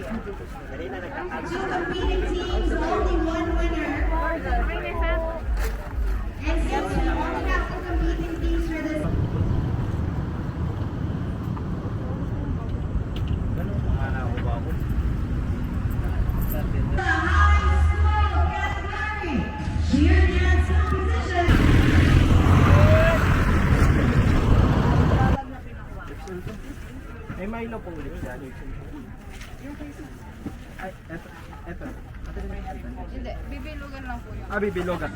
Two competing teams, only one winner. And since we only have two competing teams for this, the high school category cheer dance competition. May Milo po ulit siya. Ay, eto. Hindi, bibilugan lang po yun. Bibilogan.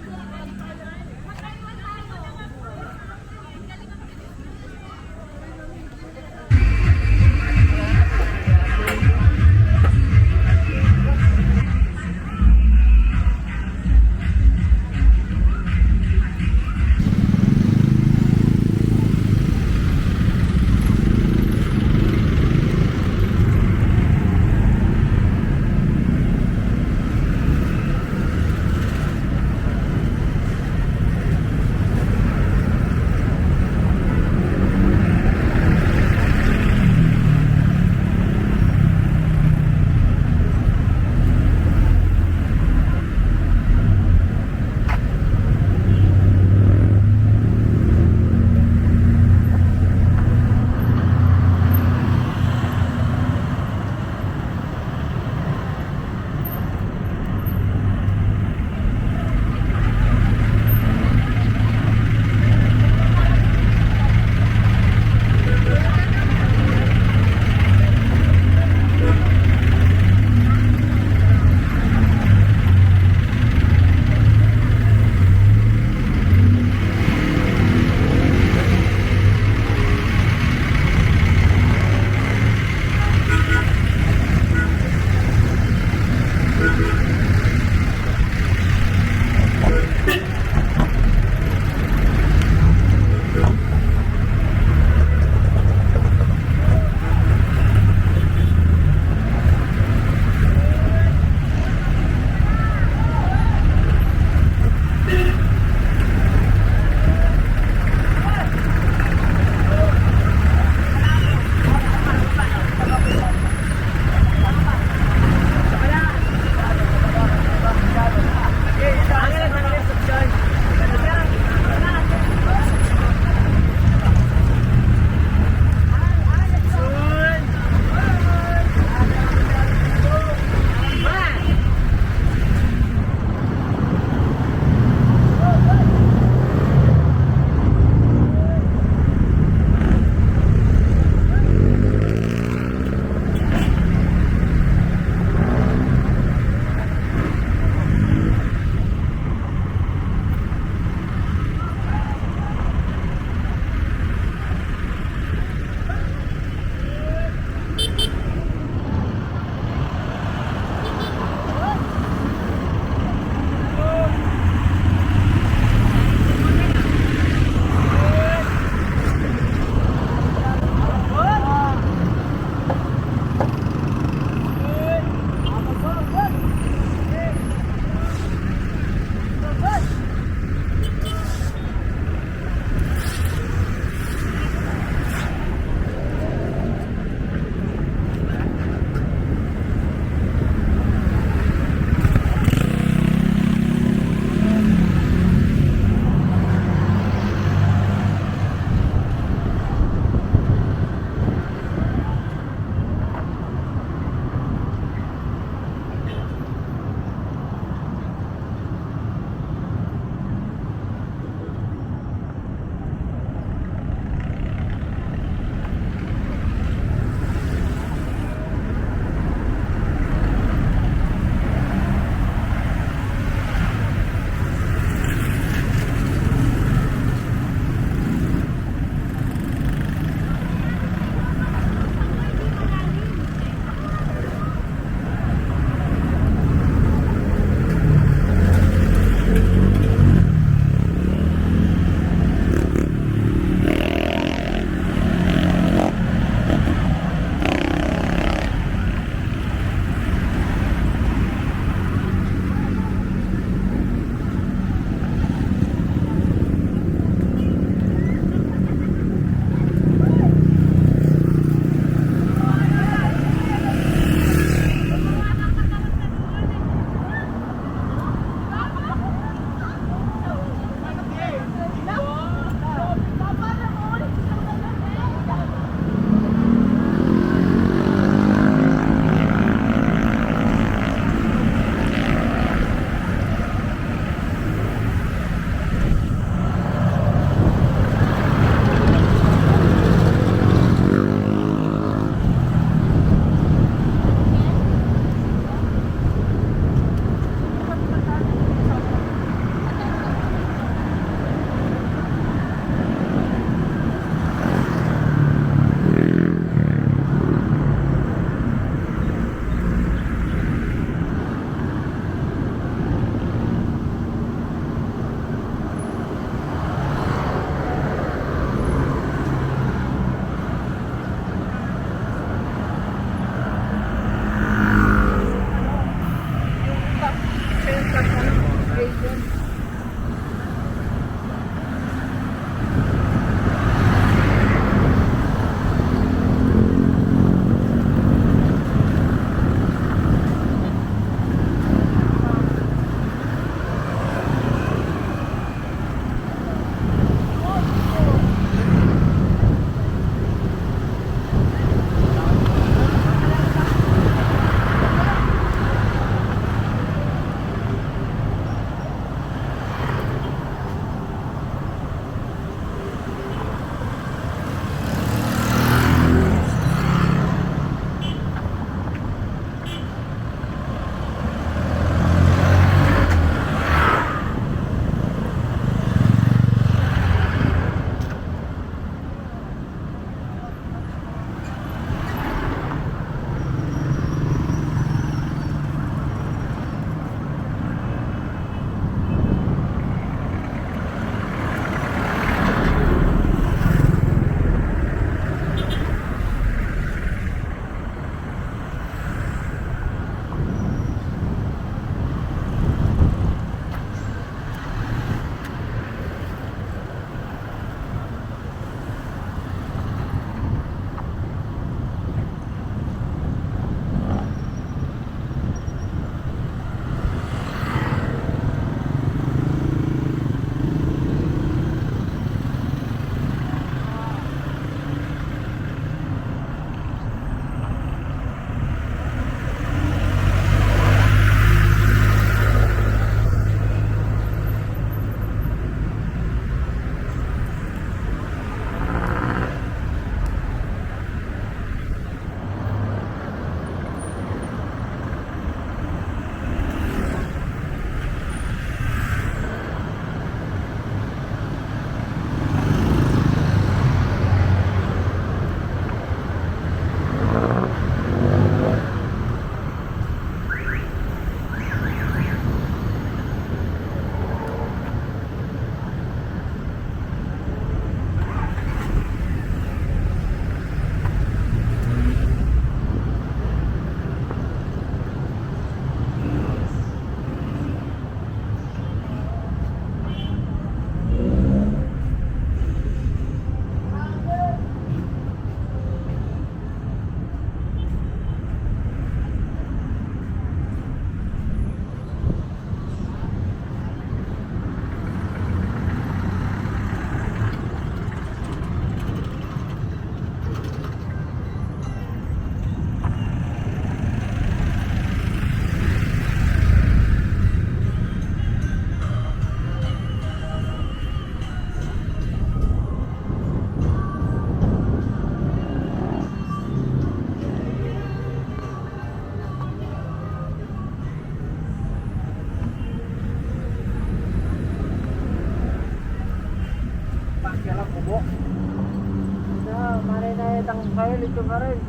Dito ka rin.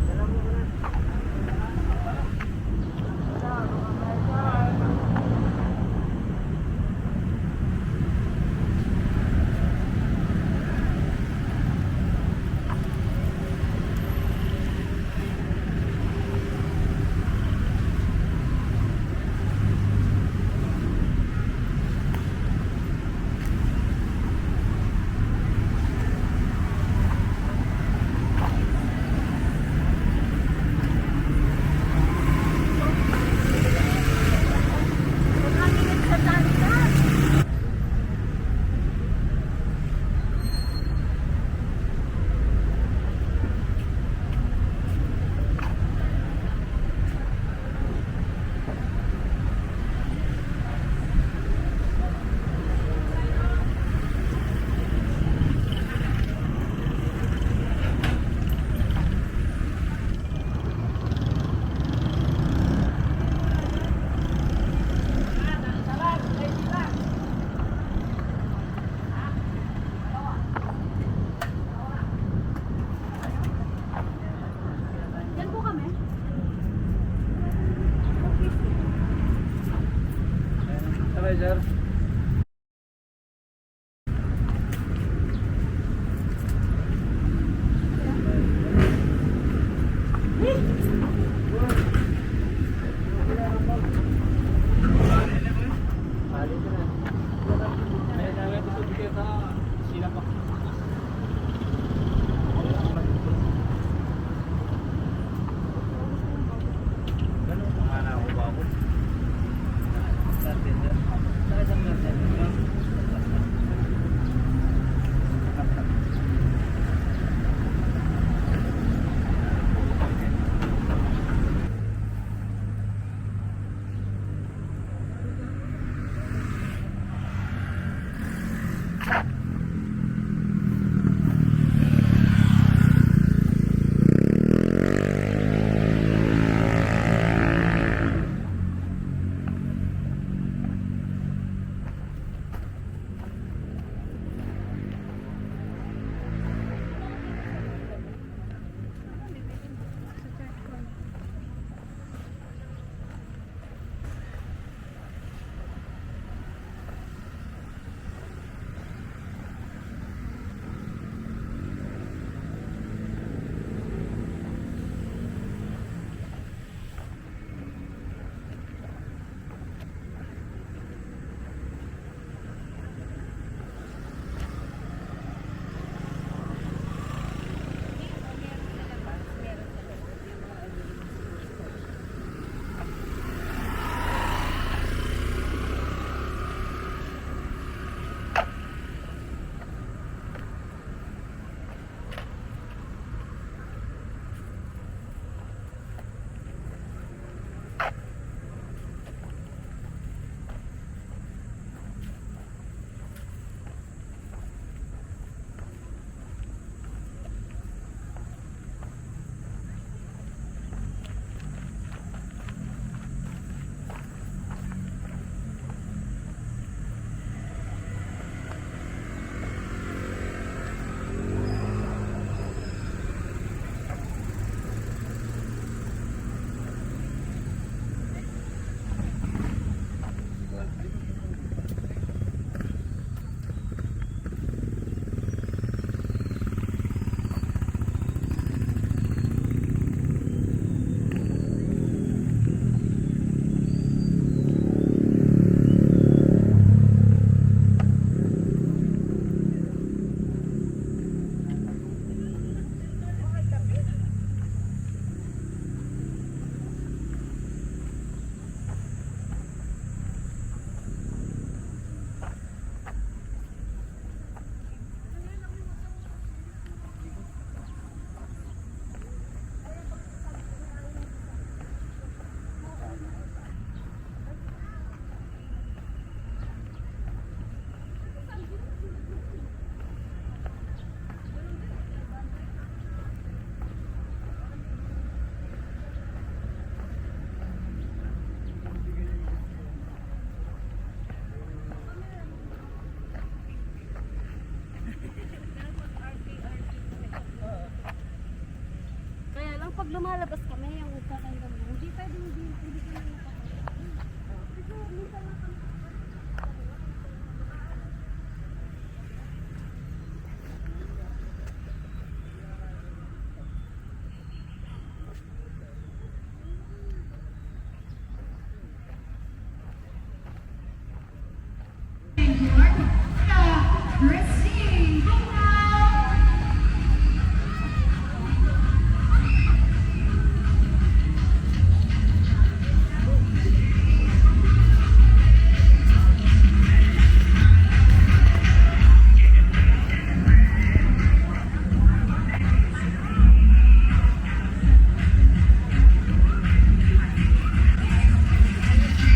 Alam mo na. Yan po kami. Sabay, sir. pag lumalabas kami, yung kakandang mo, hindi pwede, hindi kami nakakita. Kasi minsan lang kami. Christine Bungao.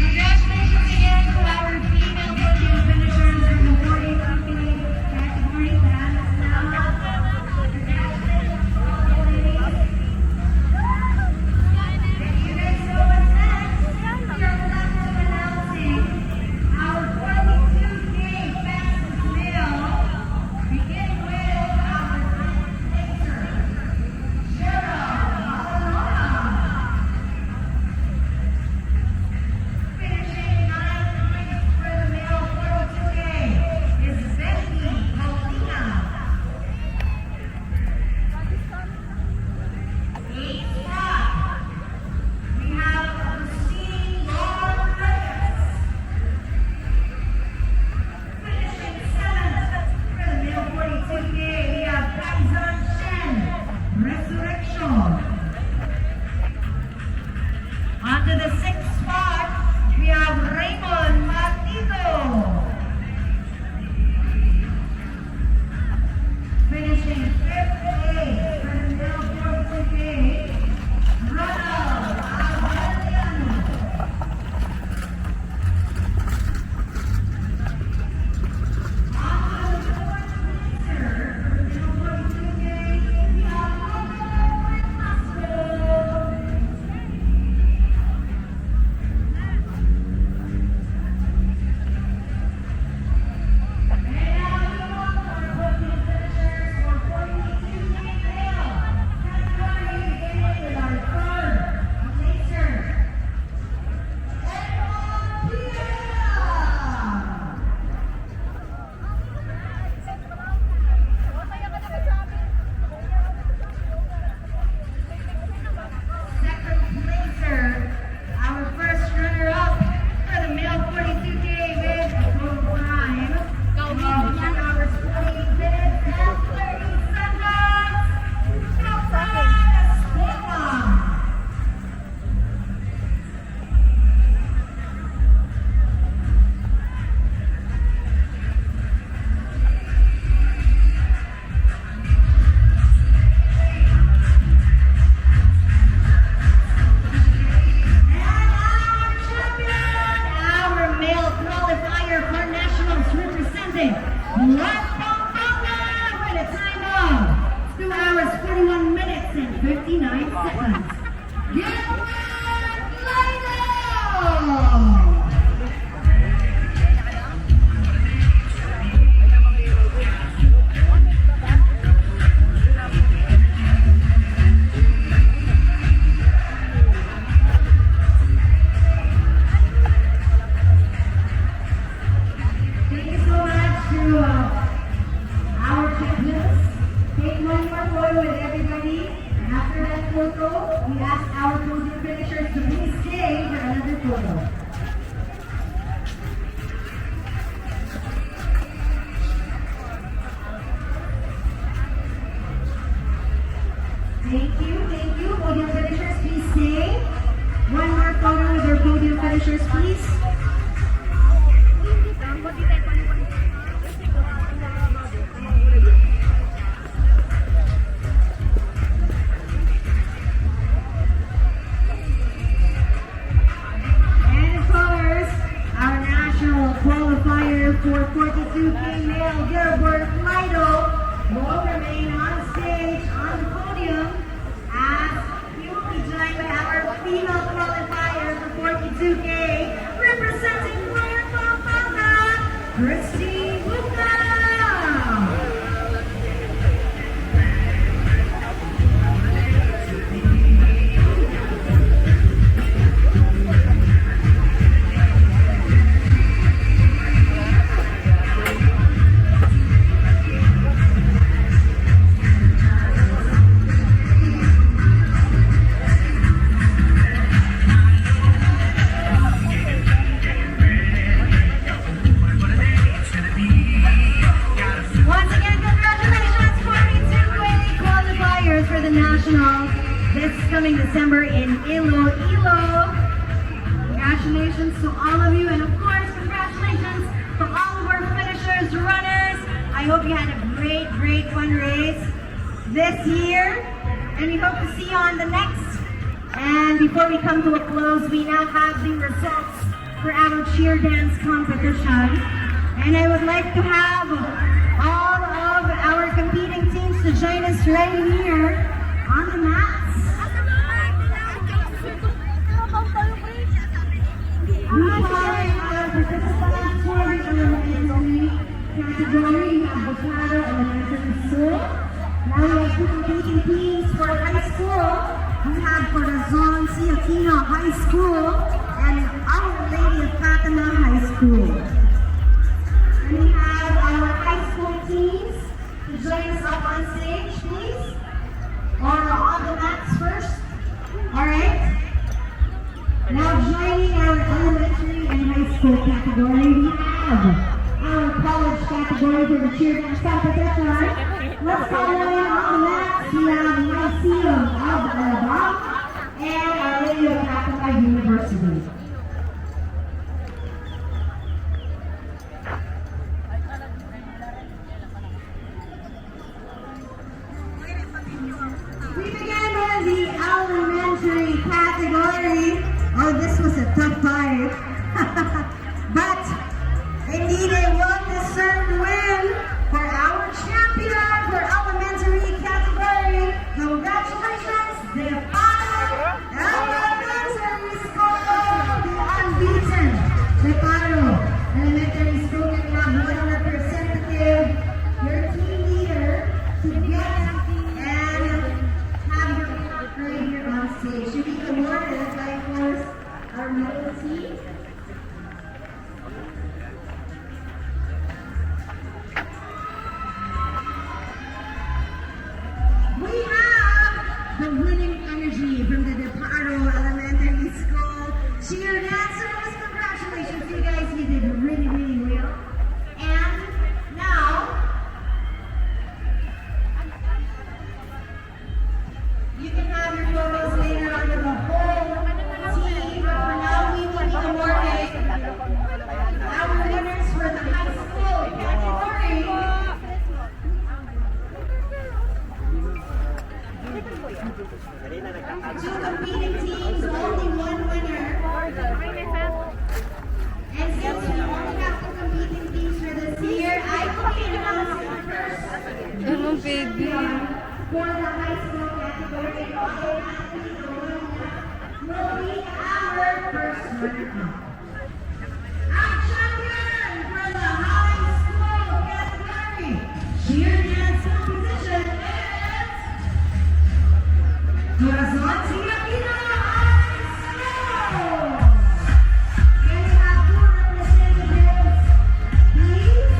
Congratulations again to our female podium finishers in the 40 company category. That's now. Congratulations to all the ladies. And you guys know what's next? We are about to announcing our 42K fastest male, beginning with our first placer, Cheryl Malonona. Finishing ninth place for the male 42K is Becky Paulina. Eighth spot, we have Christine Laura Reyes. Finishing seventh for the male 42K, we have Kaizan Shen, Resurrection. On to the sixth spot, we have Raymond Matito. Finishing fifth place for the male 42K, Ronald Abeliano. On to the fourth placer for the male 42K, we have Romeo Castro. Our first runner-up for the male 42K with a total time of 2 hours 48 minutes and 30 seconds. Captain Escobar. Our male qualifier for nationals representing Black Pampanga with a time of 2 hours 41 minutes and 59 seconds. Gilbert Lido! Thank you so much to our checklist. Take one more photo with everybody. And after that photo, we ask our podium finishers to please stay for another photo. Thank you. Podium finishers, please stay. One more photo with our podium finishers, please. And of course, our national qualifier for 42K male Gilbert Lido will remain on stage on the podium as he will be joined by our female qualifier for 42K representing Black Pampanga, Christine Bungao. coming December in Iloilo. Congratulations to all of you, and of course, congratulations to all of our finishers, runners. I hope you had a great fun race this year, and we hope to see you on the next. And before we come to a close, we now have the results for our cheer dance competition. And I would like to have all of our competing teams to join us right here on the mats. We have our participants for the elementary category. We have Bocado Elementary School. Now we have two competing teams for high school. We have Corazon C. Aquino High School and Our Lady of Fatima High School. And we have our high school teams to join us up on stage, please. Or on the mats first. Alright. Now joining our elementary and high school category, we have our college category for the cheer dance competition. Let's call in on the mats. We have Lyceum of Alabama and Our Lady of Fatima University. We begin with the elementary category. Oh, this was a tough fight. But indeed a well-deserved win for our champion for elementary category. Congratulations, the Elementary School, the unbeaten Reparo Elementary School. And we have one representative, your team leader, to get and have your right here on stage. Should be awarded by, of course, our middle team. We have the winning energy from the Deparo Elementary School cheer dancers. Congratulations, you guys, you did really well. And now, you can have your photos later under the whole team. For now, we will be awarding our winners for the high school category. Two competing teams, only one winner. And since we only have two competing teams for this year, I will be announcing first Hello, baby. for the high school category. Will be our first runner-up. Our champion for the high school category cheer dance competition is Corazon C. Aquino High School. Can we have two representatives, please?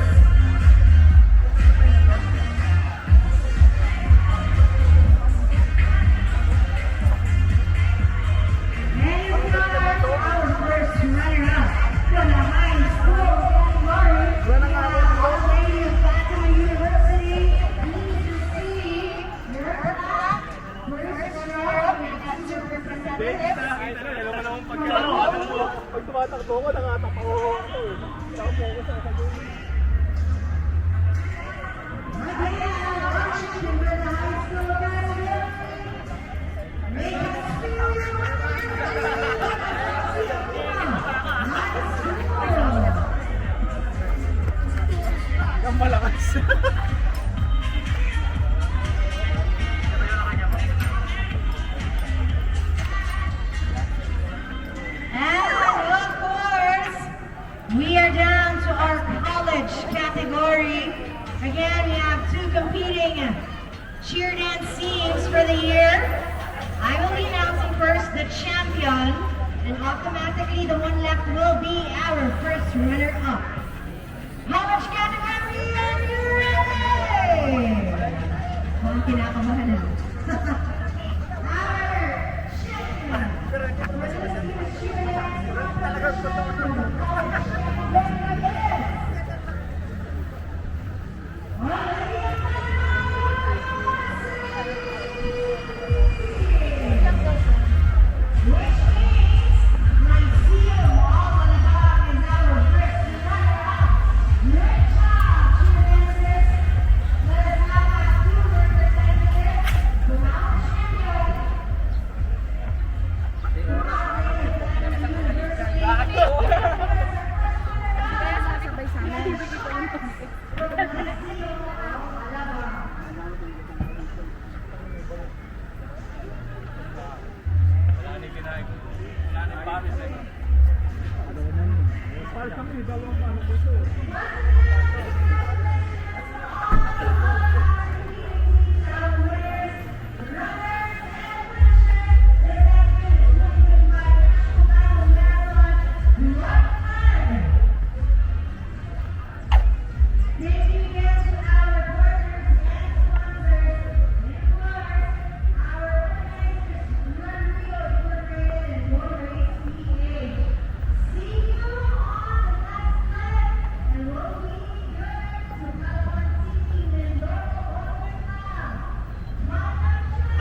And of course, our first runner-up for the high school category, we have Our Lady of Fatima University. Please receive your plaque. First runner-up, we have two representatives. Pag tumatakbo ko, nangatakbo ako. Hindi ako focus sa sabi. Again, our champion for the high school category. Make us feel your Ang malakas. And of course, we are down to our college category. Again, we have two competing cheer dance teams for the year. I will be announcing first the champion, and automatically the one left will be our first runner-up. College category, are you ready? Mukhang kinakabahan na. Our champion for this cheer dance competition. Our Lady of Fatima University. Thank you again to our partners and sponsors, Nick our organizers, Run Rio Incorporated and Motor ACH. See you on the next leg, and we'll be good to Calapan City, Mindoro, Vietnam. Maraming salamat, mabuhay!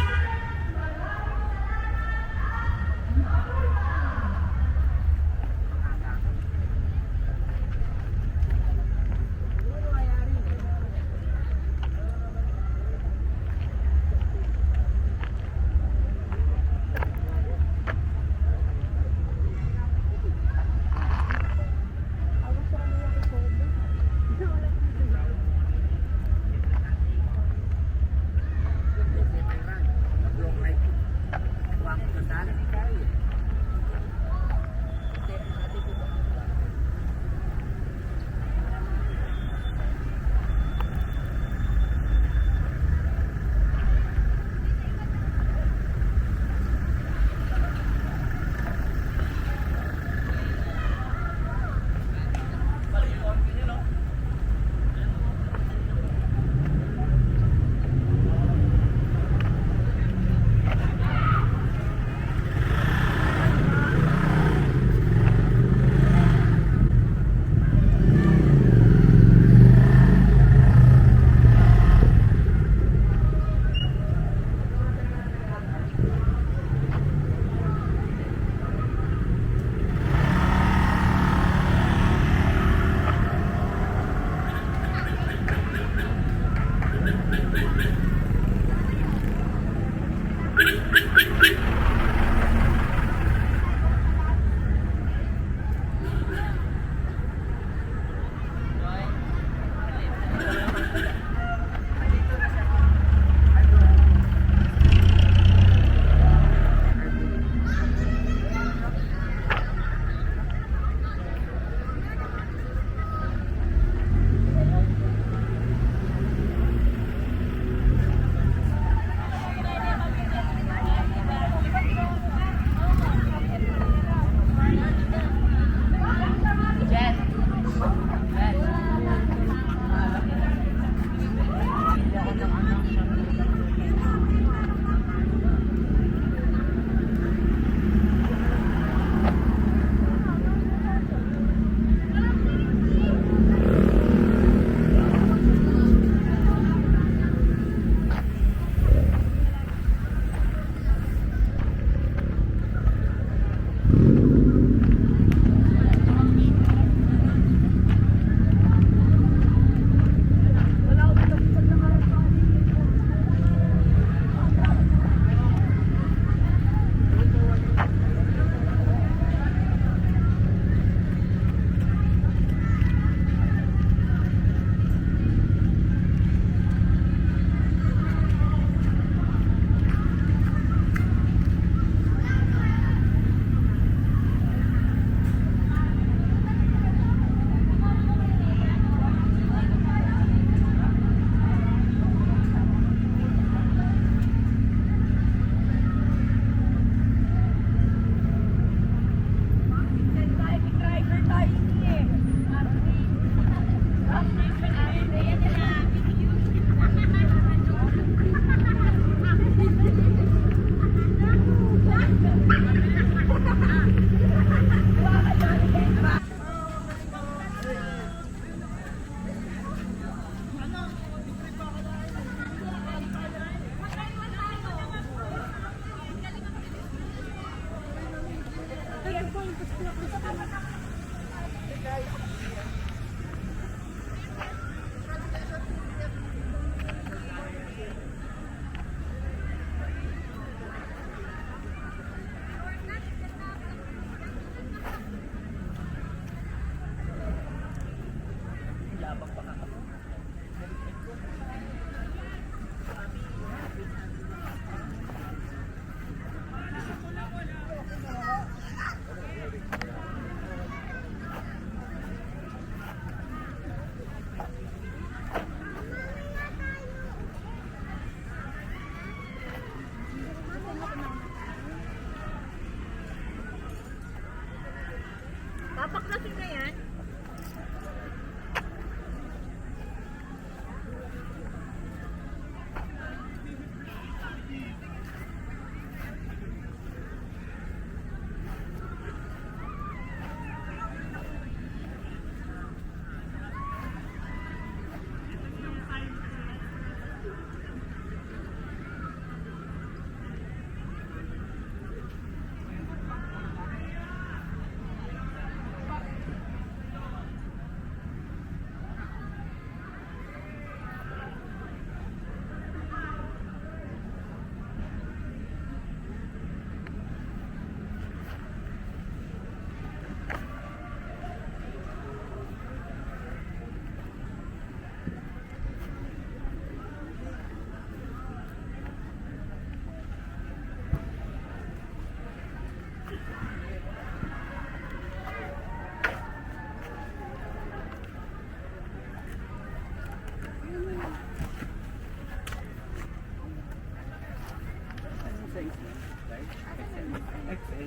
XL.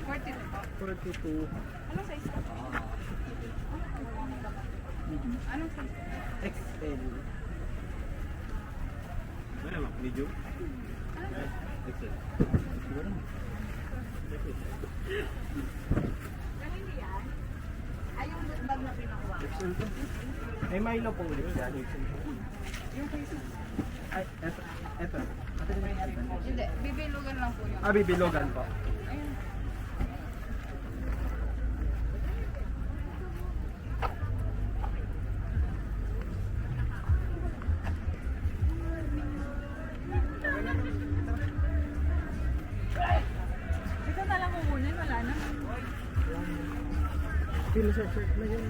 42 po. 42. Anong size po? Anong size? XL. Ano, medium? XL. Siguro na. Kanino yan? Ay, yung bag na pinakuha. XL to. May Milo po ulit yan. XL po. Yung face mask. Ay, eto. Eto. Ate, may eto. Hindi, bibilugan lang po yun. Ah, bibilogan po. Ayun. Ito na lang kukunin, wala na. Pilo sa shirt na yun.